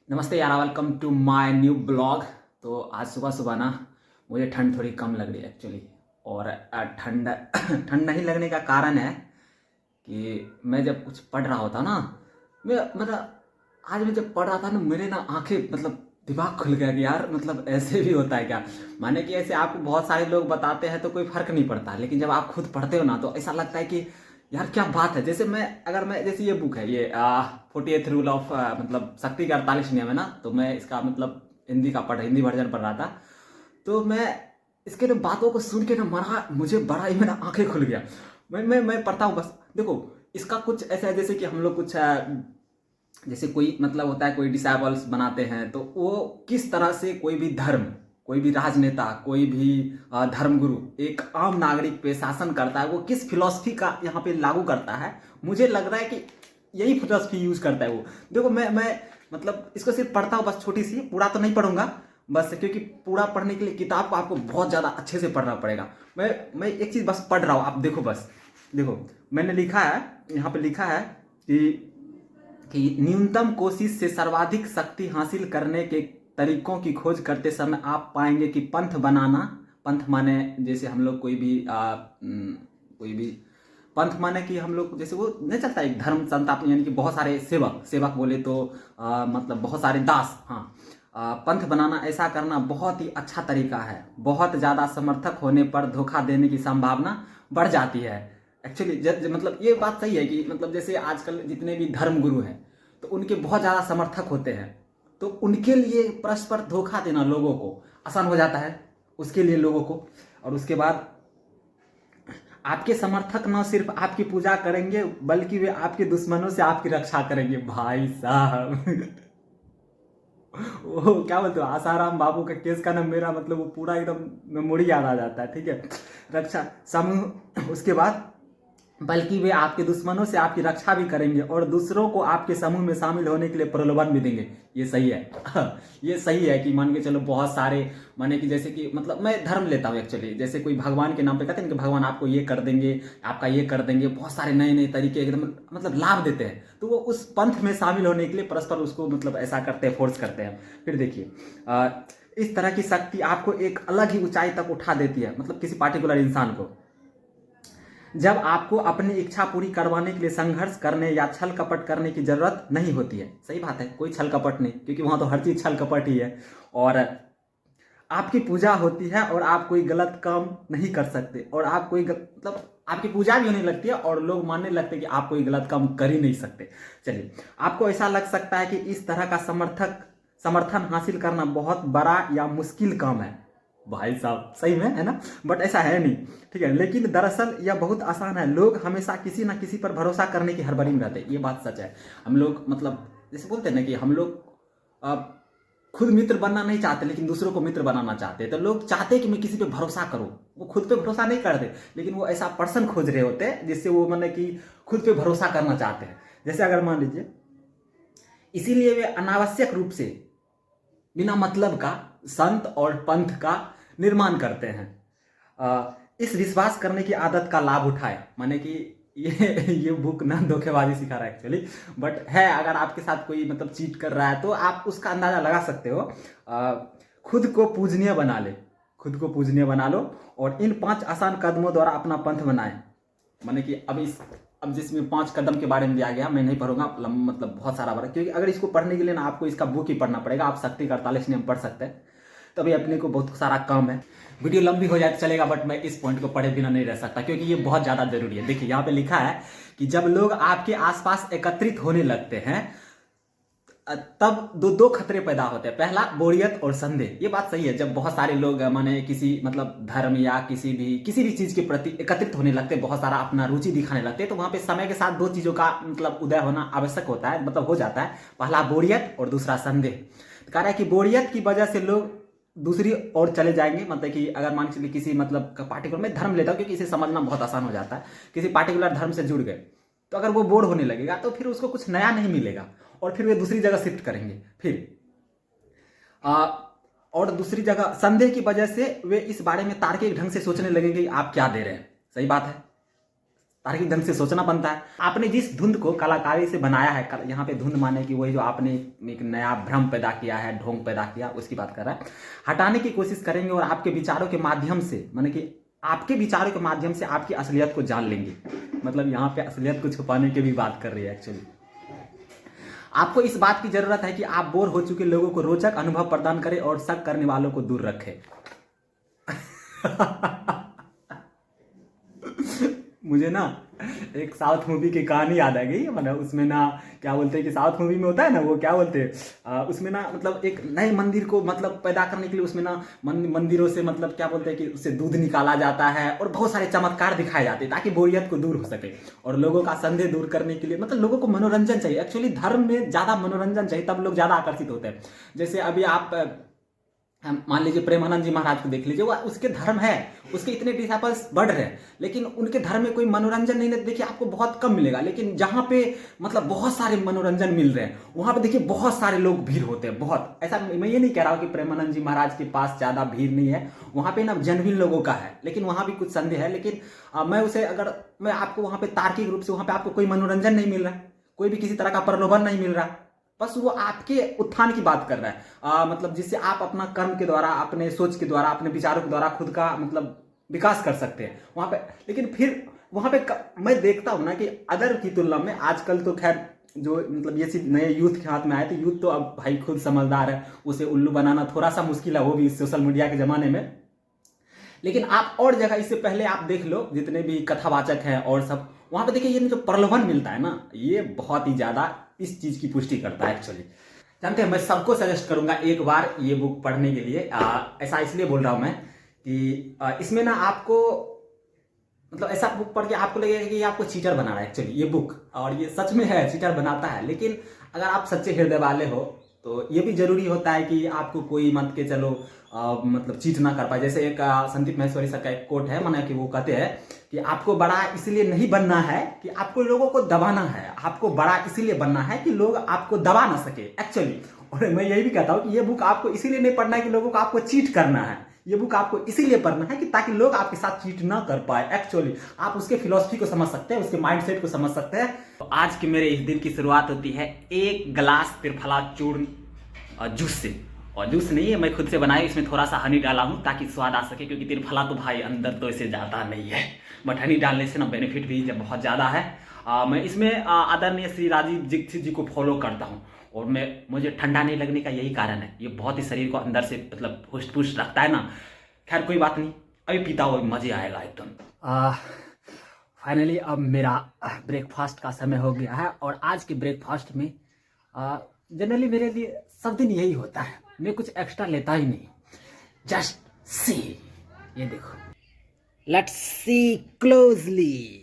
नमस्ते यार, welcome to my new blog. तो आज सुबह सुबह ना मुझे ठंड थोड़ी कम लग रही है एक्चुअली। और ठंड ठंड नहीं लगने का कारण है कि मैं जब कुछ पढ़ रहा होता ना, मैं मतलब आज मैं जब पढ़ रहा था ना, मेरे ना आंखें मतलब दिमाग खुल गया कि यार मतलब ऐसे भी होता है क्या। माने कि ऐसे आपको बहुत सारे लोग बताते हैं तो कोई फर्क नहीं पड़ता, लेकिन जब आप खुद पढ़ते हो ना तो ऐसा लगता है कि यार क्या बात है। जैसे मैं जैसे ये बुक है, ये 48 रूल ऑफ मतलब शक्ति के 48 नियम है ना, तो मैं इसका मतलब हिंदी वर्जन पढ़ रहा था। तो मैं इसके ना बातों को सुन के ना मरा मुझे बड़ा ही मेरा आंखें खुल गया। मैं पढ़ता हूँ बस। देखो, इसका कुछ ऐसा है जैसे कि हम लोग कुछ जैसे कोई मतलब होता है, कोई डिसाइबल्स बनाते हैं तो वो किस तरह से कोई भी धर्म, कोई भी राजनेता, कोई भी धर्मगुरु एक आम नागरिक पे शासन करता है, वो किस फिलॉसफी का यहाँ पे लागू करता है। मुझे लग रहा है कि यही फिलॉसफी यूज करता है वो। देखो, मैं मतलब इसको सिर्फ पढ़ता हूँ बस, छोटी सी, पूरा तो नहीं पढ़ूंगा बस, क्योंकि पूरा पढ़ने के लिए किताब को आपको बहुत ज़्यादा अच्छे से पढ़ना पड़ेगा। मैं एक चीज़ बस पढ़ रहा हूँ, आप देखो बस। देखो, मैंने लिखा है, यहाँ पे लिखा है कि न्यूनतम कोशिश से सर्वाधिक शक्ति हासिल करने के तरीकों की खोज करते समय आप पाएंगे कि पंथ माने जैसे हम लोग कोई भी पंथ माने कि हम लोग जैसे वो नहीं चलता एक धर्म संताप, यानी कि बहुत सारे सेवक सेवक बोले तो मतलब बहुत सारे दास। हाँ, पंथ बनाना, ऐसा करना बहुत ही अच्छा तरीका है। बहुत ज़्यादा समर्थक होने पर धोखा देने की संभावना बढ़ जाती है। एक्चुअली मतलब ये बात सही है कि मतलब जैसे आजकल जितने भी धर्म गुरु हैं तो उनके बहुत ज़्यादा समर्थक होते हैं, तो उनके लिए परस्पर धोखा देना लोगों को आसान हो जाता है, उसके लिए लोगों को। और उसके बाद आपके समर्थक न सिर्फ आपकी पूजा करेंगे बल्कि वे आपके दुश्मनों से आपकी रक्षा करेंगे। भाई साहब वो क्या बोलते हो, आसाराम बाबू का केस का ना मेरा मतलब वो पूरा एकदम मेमोरी याद आ जाता है। ठीक है, रक्षा समूह, उसके बाद बल्कि वे आपके दुश्मनों से आपकी रक्षा भी करेंगे और दूसरों को आपके समूह में शामिल होने के लिए प्रलोभन भी देंगे। ये सही है ये सही है कि मान के चलो बहुत सारे, माने कि जैसे कि मतलब मैं धर्म लेता हूँ एक्चुअली, जैसे कोई भगवान के नाम पे कहते हैं कि भगवान आपको ये कर देंगे, आपका ये कर देंगे, बहुत सारे नए नए तरीके एकदम मतलब लाभ देते हैं, तो वो उस पंथ में शामिल होने के लिए परस्पर उसको मतलब ऐसा करते हैं, फोर्स करते हैं। फिर देखिए, इस तरह की शक्ति आपको एक अलग ही ऊंचाई तक उठा देती है, मतलब किसी पार्टिकुलर इंसान को। जब आपको अपनी इच्छा पूरी करवाने के लिए संघर्ष करने या छल कपट करने की जरूरत नहीं होती है। सही बात है, कोई छल कपट नहीं, क्योंकि वहां तो हर चीज छल कपट ही है। और आपकी पूजा होती है और आप कोई गलत काम नहीं कर सकते, और आप मतलब आपकी पूजा भी होने लगती है और लोग मानने लगते हैं कि आप कोई गलत काम कर ही नहीं सकते। चलिए, आपको ऐसा लग सकता है कि इस तरह का समर्थन हासिल करना बहुत बड़ा या मुश्किल काम है। भाई साहब सही में है ना, बट ऐसा है नहीं। ठीक है, लेकिन दरअसल यह बहुत आसान है। लोग हमेशा किसी ना किसी पर भरोसा करने की हड़बड़ी में रहते हैं, ये बात सच है। हम लोग मतलब जैसे बोलते हैं ना कि हम लोग खुद मित्र बनना नहीं चाहते लेकिन दूसरों को मित्र बनाना चाहते हैं। तो लोग चाहते हैं कि मैं किसी पे भरोसा करूं, वो खुद पे भरोसा नहीं करते, लेकिन वो ऐसा पर्सन खोज रहे होते हैं जिससे वो मतलब कि खुद पे भरोसा करना चाहते हैं। जैसे अगर मान लीजिए, इसीलिए वे अनावश्यक रूप से बिना मतलब का संत और पंथ का निर्माण करते हैं। इस विश्वास करने की आदत का लाभ उठाए, माने कि ये बुक ना धोखेबाजी सिखा रहा है एक्चुअली, बट है अगर आपके साथ कोई मतलब चीट कर रहा है तो आप उसका अंदाजा लगा सकते हो। खुद को पूजनीय बना ले, खुद को पूजनीय बना लो और इन 5 आसान कदमों द्वारा अपना पंथ बनाए। माने कि अब जिसमें 5 कदम के बारे में दिया गया, मैं नहीं पढ़ूंगा, मतलब बहुत सारा बड़ा, क्योंकि अगर इसको पढ़ने के लिए ना आपको इसका बुक ही पढ़ना पड़ेगा। आप शक्ति का 48 नियम पढ़ सकते हैं, तो अभी अपने को बहुत सारा काम है। वीडियो लंबी हो जाए तो चलेगा, बट मैं इस पॉइंट को पढ़े बिना नहीं रह सकता क्योंकि ये बहुत ज्यादा जरूरी है। देखिए, यहाँ पे लिखा है कि जब लोग आपके आसपास एकत्रित होने लगते हैं तब दो खतरे पैदा होते हैं। पहला, बोरियत और संदेह। ये बात सही है, जब बहुत सारे लोग माने किसी मतलब धर्म या किसी भी चीज के प्रति एकत्रित होने लगते हैं, बहुत सारा अपना रुचि दिखाने लगते हैं, तो वहां पे समय के साथ 2 चीजों का मतलब उदय होना आवश्यक होता है, मतलब हो जाता है। पहला बोरियत और दूसरा संदेह। कह रहा है कि बोरियत की वजह से लोग दूसरी ओर चले जाएंगे, मतलब कि अगर मान चलिए किसी मतलब पार्टिकुलर में धर्म लेता हूँ क्योंकि इसे समझना बहुत आसान हो जाता है, किसी पार्टिकुलर धर्म से जुड़ गए तो अगर वो बोर होने लगेगा तो फिर उसको कुछ नया नहीं मिलेगा और फिर वे दूसरी जगह शिफ्ट करेंगे। फिर आ, और दूसरी जगह संदेह की वजह से वे इस बारे में तार्किक ढंग से सोचने लगेंगे कि आप क्या दे रहे हैं। सही बात है, तार्किक ढंग से सोचना बनता है। आपने जिस धुंध को कलाकारी से बनाया है, यहाँ पे धुंध माने कि वही जो आपने एक नया भ्रम पैदा किया है, ढोंग पैदा किया, उसकी बात कर रहा है, हटाने की कोशिश करेंगे और आपके विचारों के माध्यम से, माने कि आपके विचारों के माध्यम से आपकी असलियत को जान लेंगे। मतलब यहाँ पे असलियत को छुपाने की भी बात कर रही है एक्चुअली। आपको इस बात की जरूरत है कि आप बोर हो चुके लोगों को रोचक अनुभव प्रदान करें और शक करने वालों को दूर रखें। मुझे ना एक साउथ मूवी की कहानी याद आ गई। मतलब उसमें ना क्या बोलते हैं कि साउथ मूवी में होता है ना, वो क्या बोलते हैं उसमें ना, मतलब एक नए मंदिर को मतलब पैदा करने के लिए उसमें ना मंदिरों से मतलब क्या बोलते हैं कि उससे दूध निकाला जाता है और बहुत सारे चमत्कार दिखाए जाते हैं ताकि बोरियत को दूर हो सके और लोगों का संदेह दूर करने के लिए। मतलब लोगों को मनोरंजन चाहिए। एक्चुअली धर्म में ज़्यादा मनोरंजन चाहिए, तब लोग ज़्यादा आकर्षित होते हैं। जैसे अभी आप मान लीजिए प्रेमानंद जी महाराज को देख लीजिए, वो उसके धर्म है, उसके इतने डिसाइपल्स बढ़ रहे हैं, लेकिन उनके धर्म में कोई मनोरंजन नहीं, देखिए आपको बहुत कम मिलेगा। लेकिन जहां पे मतलब बहुत सारे मनोरंजन मिल रहे हैं, वहां पे देखिए बहुत सारे लोग भीड़ होते हैं। बहुत ऐसा मैं ये नहीं कह रहा हूं कि प्रेमानंद जी महाराज के पास ज्यादा भीड़ नहीं है, वहां पे ना जेन्युइन लोगों का है, लेकिन वहां भी कुछ संदेह है। लेकिन मैं आपको वहां पे तार्किक रूप से वहां पे आपको कोई मनोरंजन नहीं मिल रहा है, कोई भी किसी तरह का प्रलोभन नहीं मिल रहा, बस वो आपके उत्थान की बात कर रहा है। मतलब जिससे आप अपना कर्म के द्वारा, अपने सोच के द्वारा, अपने विचारों के द्वारा खुद का मतलब विकास कर सकते हैं वहां पे। लेकिन फिर वहां पे मैं देखता हूं ना कि अदर की तुलना में आजकल तो खैर जो मतलब ये चीज नए यूथ के हाथ में आए, तो यूथ तो अब भाई खुद समझदार है, उसे उल्लू बनाना थोड़ा सा मुश्किल है, वो भी सोशल मीडिया के जमाने में। लेकिन आप और जगह इससे पहले आप देख लो, जितने भी कथावाचक हैं और सब, वहां पे देखिए ये जो प्रलोभन मिलता है ना, ये बहुत ही ज्यादा इस चीज की पुष्टि करता है एक्चुअली। जानते हैं, मैं सबको सजेस्ट करूंगा एक बार ये बुक पढ़ने के लिए। ऐसा इसलिए बोल रहा हूं मैं कि इसमें ना आपको मतलब ऐसा बुक पढ़ के आपको लगेगा कि ये आपको चीटर बना रहा है एक्चुअली ये बुक, और ये सच में है, चीटर बनाता है। लेकिन अगर आप सच्चे हृदय वाले हो तो ये भी जरूरी होता है कि आपको कोई मत के चलो मतलब चीट ना कर पाए। जैसे एक संदीप महेश्वरी सर का एक कोट है, माना कि वो कहते हैं कि आपको बड़ा इसलिए नहीं बनना है कि आपको लोगों को दबाना है, आपको बड़ा इसलिए बनना है कि लोग आपको दबा ना सके एक्चुअली। और मैं यही भी कहता हूँ कि ये बुक आपको इसीलिए नहीं पढ़ना है कि लोगों को आपको चीट करना है, ये बुक आपको इसीलिए पढ़ना है कि ताकि लोग आपके साथ चीट ना कर पाए। एक्चुअली आप उसके फिलॉसफी को समझ सकते हैं, उसके माइंडसेट को समझ सकते हैं। तो आज के मेरे इस दिन की शुरुआत होती है एक गिलास त्रिफला चूर्ण जूस से, और जूस नहीं है, मैं खुद से बनाई, इसमें थोड़ा सा हनी डाला हूँ ताकि स्वाद आ सके, क्योंकि त्रिफला तो भाई अंदर तो इसे जाता नहीं है, बट हनी डालने से ना बेनिफिट भी जब बहुत ज़्यादा है। मैं इसमें आदरणीय श्री राजीव दीक्षित जी को फॉलो करता हूँ, और मुझे ठंडा नहीं लगने का यही कारण है, ये बहुत ही शरीर को अंदर से मतलब पुष्ट पुष्ट रखता है ना। खैर कोई बात नहीं, अभी पीता हुआ मजे आएगा एकदम। फाइनली अब मेरा ब्रेकफास्ट का समय हो गया है, और आज के ब्रेकफास्ट में जनरली मेरे लिए सब दिन यही होता है, मैं कुछ एक्स्ट्रा लेता ही नहीं। जस्ट सी, ये देखो, लेट्स सी क्लोजली।